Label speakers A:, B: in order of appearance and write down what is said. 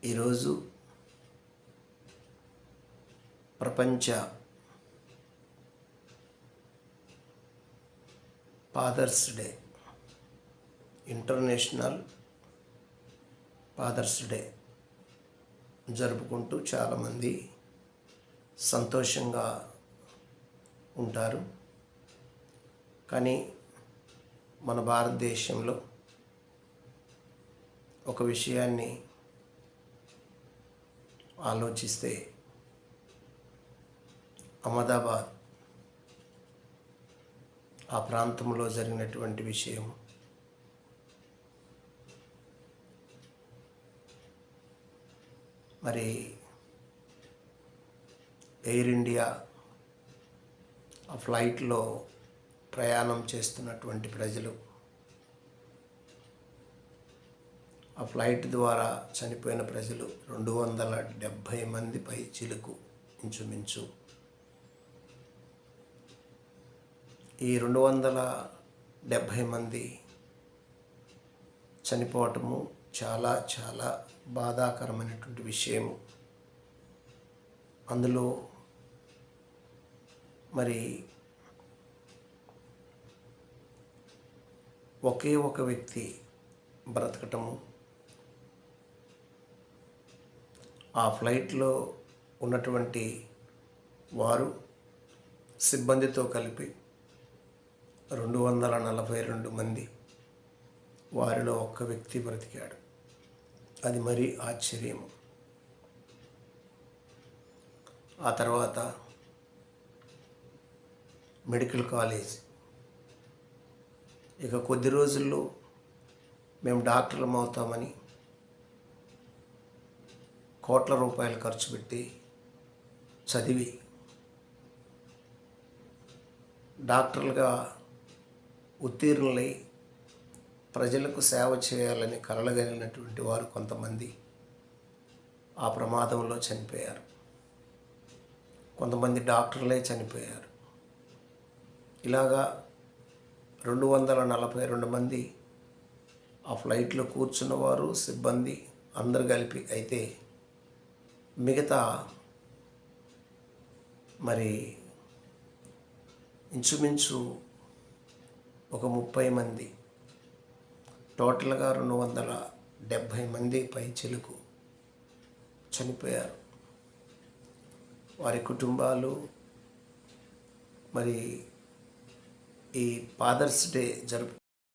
A: ఈరోజు ప్రపంచ Father's Day, international Father's Day జరుపుకుంటూ చాలామంది సంతోషంగా ఉంటారు. కానీ మన భారతదేశంలో ఒక విషయాన్ని ఆలోచిస్తే అహ్మదాబాద్ ఆ ప్రాంతంలో జరిగినటువంటి విషయం మరి ఎయిర్ ఇండియా ఆ ఫ్లైట్లో ప్రయాణం చేస్తున్నటువంటి ప్రజలు, ఆ ఫ్లైట్ ద్వారా చనిపోయిన ప్రజలు 270 మంది పై చిలుకు ఇంచుమించు. ఈ 270 మంది చనిపోవటము చాలా చాలా బాధాకరమైనటువంటి విషయము. అందులో మరి ఒకే ఒక వ్యక్తి బ్రతకటము, ఆ ఫ్లైట్లో ఉన్నటువంటి వారు సిబ్బందితో కలిపి 242 మంది, వారిలో ఒక్క వ్యక్తి బ్రతికాడు. అది మరీ ఆశ్చర్యము. ఆ తర్వాత మెడికల్ కాలేజ్, ఇక కొద్ది రోజుల్లో మేము డాక్టర్లం అవుతామని కోట్ల రూపాయలు ఖర్చు పెట్టి చదివి డాక్టర్లుగా ఉత్తీర్ణులై ప్రజలకు సేవ చేయాలని కలలుగలిగినటువంటి వారు కొంతమంది ఆ ప్రమాదంలో చనిపోయారు. కొంతమంది డాక్టర్లే చనిపోయారు. ఇలాగా 242 మంది ఆ ఫ్లైట్లో కూర్చున్నవారు, సిబ్బంది అందరు కలిపి. అయితే మిగతా మరి ఇంచుమించు ఒక 30 మంది, టోటల్గా 270 మంది పై చిలుకు చనిపోయారు. వారి కుటుంబాలు మరి ఈ ఫాదర్స్ డే